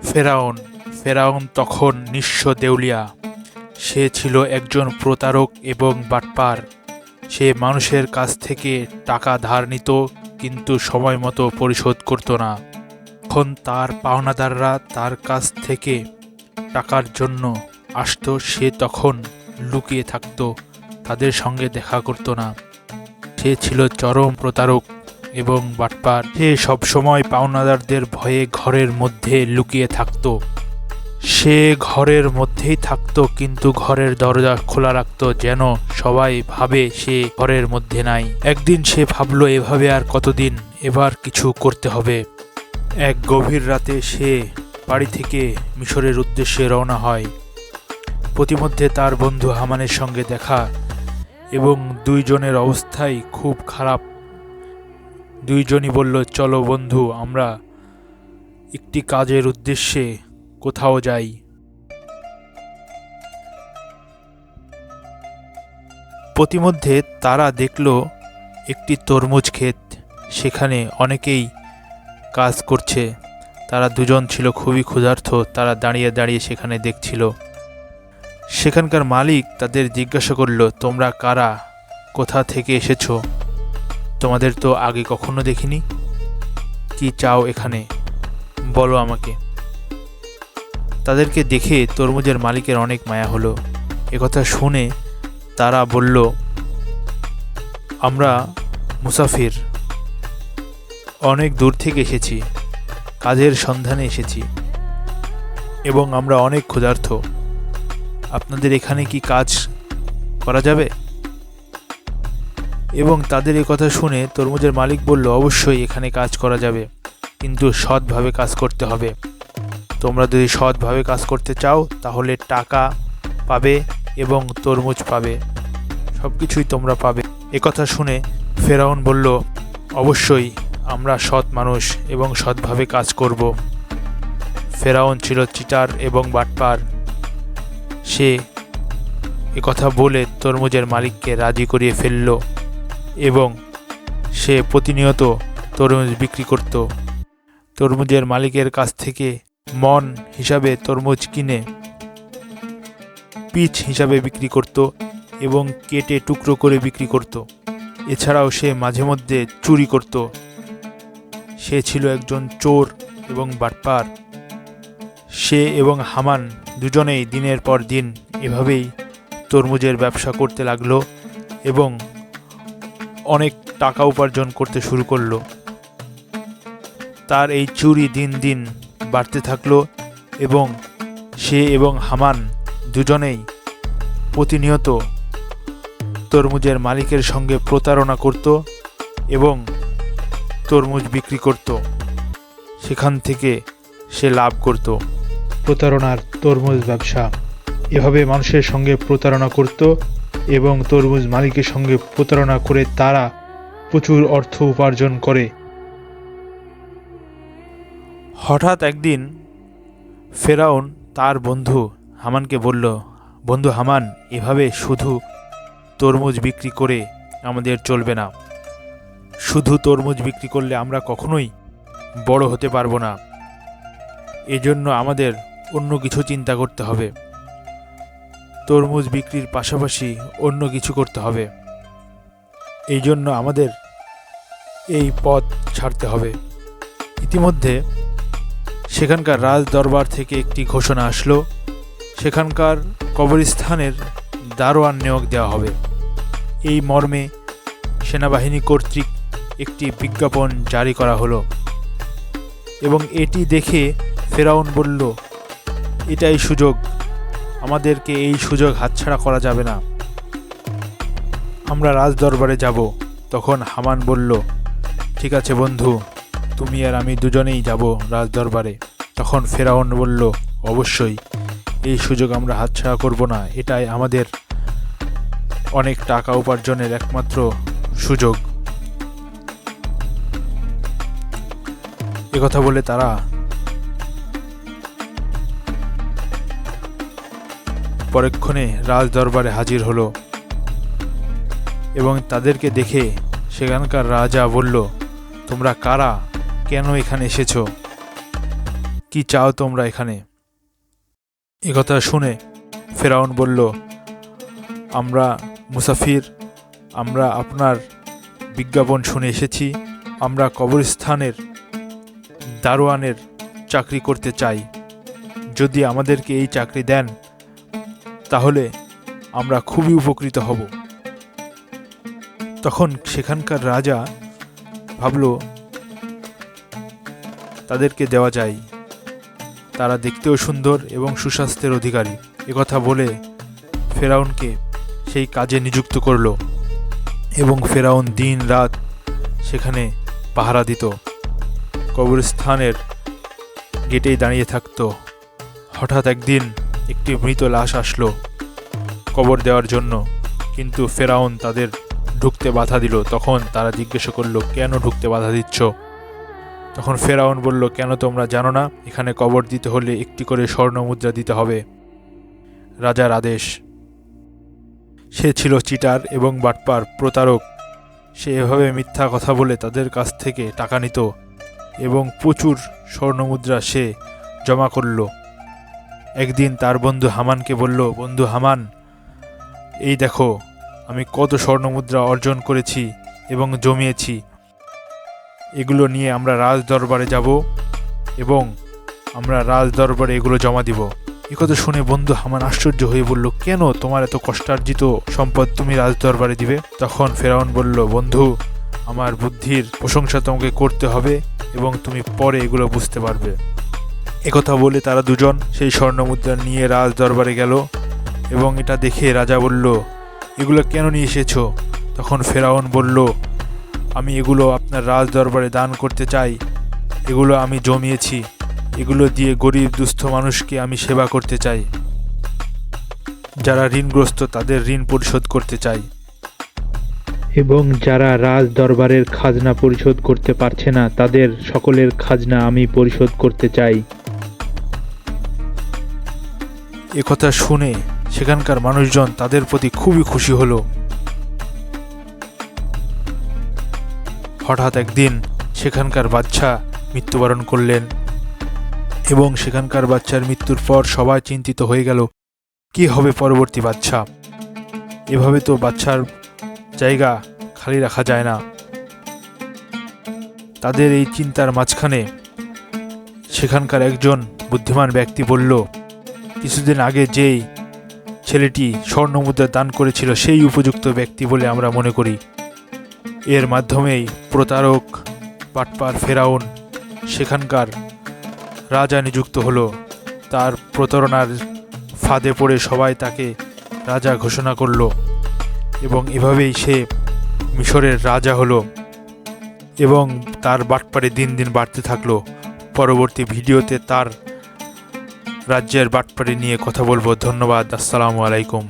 ফেরাউন ফেরাউন তখন নিঃস্ব দেউলিয়া। সে ছিল একজন প্রতারক এবং বাটপার। সে মানুষের কাছ থেকে টাকা ধার নিত, কিন্তু সময় মতো পরিশোধ করত না। তখন তার পাওনাদাররা তার কাছ থেকে টাকার জন্য আসতো, সে তখন লুকিয়ে থাকত, তাদের সঙ্গে দেখা করত না। সে ছিল চরম প্রতারক এবং বাটপার। সে সবসময় পাওনাদারদের ভয়ে ঘরের মধ্যে লুকিয়ে থাকত। সে ঘরের মধ্যেই থাকত, কিন্তু ঘরের দরজা খোলা রাখত, যেন সবাই ভাবে সে ঘরের মধ্যে নাই। একদিন সে ভাবল, এভাবে আর কতদিন, এবার কিছু করতে হবে। এক গভীর রাতে সে বাড়ি থেকে মিশরের উদ্দেশ্যে রওনা হয়। প্রতিমধ্যে তার বন্ধু হামানের সঙ্গে দেখা, এবং দুইজনের অবস্থাই খুব খারাপ। দুইজনই বলল, চলো বন্ধু, আমরা একটি কাজের উদ্দেশ্যে কোথাও যাই। প্রতিমধ্যে তারা দেখল একটি তরমুজ ক্ষেত। সেখানে অনেকেই কাজ করছে। তারা দুজন ছিল খুবই ক্ষুধার্ত। তারা দাঁড়িয়ে দাঁড়িয়ে সেখানে দেখছিল। সেখানকার মালিক তাদের জিজ্ঞাসা করল, তোমরা কারা, কোথা থেকে এসেছো? তোমাদের তো আগে কখনো দেখিনি। কি চাও এখানে, বলো আমাকে। তাদেরকে দেখে তরমুজের মালিকের অনেক মায়া হলো। একথা শুনে তারা বলল, আমরা মুসাফির, অনেক দূর থেকে এসেছি, কাজের সন্ধানে এসেছি এবং আমরা অনেক ক্ষুধার্ত। আপনাদের এখানে কি কাজ করা যাবে? এবং তাদের এই কথা শুনে তরমুজের মালিক বলল, অবশ্যই এখানে কাজ করা যাবে, কিন্তু সৎভাবে কাজ করতে হবে। তোমরা যদি সৎভাবে কাজ করতে চাও তাহলে টাকা পাবে এবং তরমুজ পাবে, সব কিছুই তোমরা পাবে। একথা শুনে ফেরাউন বলল, অবশ্যই আমরা সৎ মানুষ এবং সৎভাবে কাজ করব। ফেরাউন ছিল চিটার এবং বাটপার। সে একথা বলে তরমুজের মালিককে রাজি করিয়ে ফেলল এবং সে প্রতিনিয়ত তরমুজ বিক্রি করত। তরমুজের মালিকের কাছ থেকে মন হিসাবে তরমুজ কিনে পিচ হিসাবে বিক্রি করত এবং কেটে টুকরো করে বিক্রি করত। এছাড়াও সে মাঝে মধ্যে চুরি করত। সে ছিল একজন চোর এবং বাটপার। সে এবং হামান দুজনেই দিনের পর দিন এভাবেই তরমুজের ব্যবসা করতে লাগলো এবং অনেক টাকা উপার্জন করতে শুরু করলো। তার এই চুরি দিন দিন বাড়তে থাকলো এবং সে এবং হামান দুজনেই প্রতিনিয়ত তরমুজের মালিকের সঙ্গে প্রতারণা করত এবং তরমুজ বিক্রি করত। সেখান থেকে সে লাভ করত। প্রতারণার তরমুজ ব্যবসা। এভাবে মানুষের সঙ্গে প্রতারণা করত এবং তরমুজ মালিকের সঙ্গে প্রতারণা করে তারা প্রচুর অর্থ উপার্জন করে। হঠাৎ একদিন ফেরাউন তার বন্ধু হামানকে বলল, বন্ধু হামান, এভাবে শুধু তরমুজ বিক্রি করে আমাদের চলবে না। শুধু তরমুজ বিক্রি করলে আমরা কখনোই বড় হতে পারবো না। এজন্য আমাদের অন্য কিছু চিন্তা করতে হবে। তরমুজ বিক্রির পাশাপাশি অন্য কিছু করতে হবে। এই জন্য আমাদের এই পথ ছাড়তে হবে। ইতিমধ্যে সেখানকার রাজ দরবার থেকে একটি ঘোষণা আসলো, সেখানকার কবরস্থানের দারোয়ান নিয়োগ দেওয়া হবে। এই মর্মে সেনাবাহিনী কর্তৃক একটি বিজ্ঞাপন জারি করা হলো এবং এটি দেখে ফেরাউন বলল, এটাই সুযোগ, আমাদেরকে এই সুযোগ হাতছাড়া করা যাবে না, আমরা রাজ দরবারে যাব। তখন হামান বলল, ঠিক আছে বন্ধু, তুমি আর আমি দুজনেই যাব রাজ দরবারে। তখন ফেরাউন বলল, অবশ্যই এই সুযোগ আমরা হাতছাড়া করব না, এটাই আমাদের অনেক টাকা উপার্জনের একমাত্র সুযোগ। একথা বলে তারা পরক্ষণে রাজ দরবারে হাজির হলো এবং তাদেরকে দেখে সেখানকার রাজা বলল, তোমরা কারা, কেন এখানে এসেছো? কি চাও তোমরা এখানে? একথা শুনে ফেরাউন বলল, আমরা মুসাফির, আমরা আপনার বিজ্ঞাপন শুনে এসেছি, আমরা কবরস্থানের দারোয়ানের চাকরি করতে চাই। যদি আমাদেরকে এই চাকরি দেন তাহলে আমরা খুবই উপকৃত হব। তখন সেখানকার রাজা ভাবল তাদেরকে দেওয়া যায়, তারা দেখতেও সুন্দর এবং সুস্বাস্থ্যের অধিকারী। একথা বলে ফেরাউনকে সেই কাজে নিযুক্ত করল এবং ফেরাউন দিন রাত সেখানে পাহারা দিত, কবরস্থানের গেটেই দাঁড়িয়ে থাকত। হঠাৎ একদিন একটি মৃত লাশ আসলো কবর দেওয়ার জন্য, কিন্তু ফেরাউন তাদের ঢুকতে বাধা দিল। তখন তারা জিজ্ঞাসা করলো, কেন ঢুকতে বাধা দিচ্ছ? তখন ফেরাউন বলল, কেন তোমরা জানো না, এখানে কবর দিতে হলে একটি করে স্বর্ণ মুদ্রা দিতে হবে, রাজার আদেশ। সে ছিল চিটার এবং বাটপার, প্রতারক। সে এভাবে মিথ্যা কথা বলে তাদের কাছ থেকে টাকা নিত এবং প্রচুর স্বর্ণমুদ্রা সে জমা করল। একদিন তার বন্ধু হামানকে বলল, বন্ধু হামান, এই দেখো আমি কত স্বর্ণমুদ্রা অর্জন করেছি এবং জমিয়েছি, এগুলো নিয়ে আমরা রাজ দরবারে যাব এবং আমরা রাজ দরবারে এগুলো জমা দিব। একথা শুনে বন্ধু হামান আশ্চর্য হয়ে বলল, কেন তোমার এত কষ্টার্জিত সম্পদ তুমি রাজ দরবারে দিবে? তখন ফেরাউন বলল, বন্ধু, আমার বুদ্ধির প্রশংসা তোমাকে করতে হবে এবং তুমি পরে এগুলো বুঝতে পারবে। একথা বলে তারা দুজন সেই স্বর্ণমুদ্রা নিয়ে রাজ দরবারে গেল এবং এটা দেখে রাজা বলল, এগুলো কেন নিয়ে এসেছো? তখন ফেরাউন বলল, আমি এগুলো আপনার রাজ দরবারে দান করতে চাই, এগুলো আমি জমিয়েছি, এগুলো দিয়ে গরিব দুস্থ মানুষকে আমি সেবা করতে চাই, যারা ঋণগ্রস্ত তাদের ঋণ পরিশোধ করতে চাই, এবং যারা রাজ দরবারের খাজনা পরিশোধ করতে পারছে না তাদের সকলের খাজনা আমি পরিশোধ করতে চাই। একথা শুনে সেখানকার মানুষজন তাদের প্রতি খুবই খুশি হলো। হঠাৎ একদিন সেখানকার বাদশা মৃত্যুবরণ করলেন এবং সেখানকার বাচ্চার মৃত্যুর পর সবাই চিন্তিত হয়ে গেল, কি হবে পরবর্তী বাদশা? এভাবে তো বাদশার জায়গা খালি রাখা যায় না। তাদের এই চিন্তার মাঝখানে সেখানকার একজন বুদ্ধিমান ব্যক্তি বলল, কিছুদিন আগে যেই ছেলেটি স্বর্ণমুদ্রা দান করেছিল সেই উপযুক্ত ব্যক্তি বলে আমরা মনে করি। এর মাধ্যমেই প্রতারক বাটপার ফেরাউন সেখানকার রাজা নিযুক্ত হলো। তার প্রতারণার ফাঁদে পড়ে সবাই তাকে রাজা ঘোষণা করল এবং এভাবেই সে মিশরের রাজা হলো এবং তার বাটপারে দিন দিন বাড়তে থাকলো। পরবর্তী ভিডিওতে তার রাজ্যের বাটপারি নিয়ে কথা বলবো। ধন্যবাদ। আসসালামু আলাইকুম।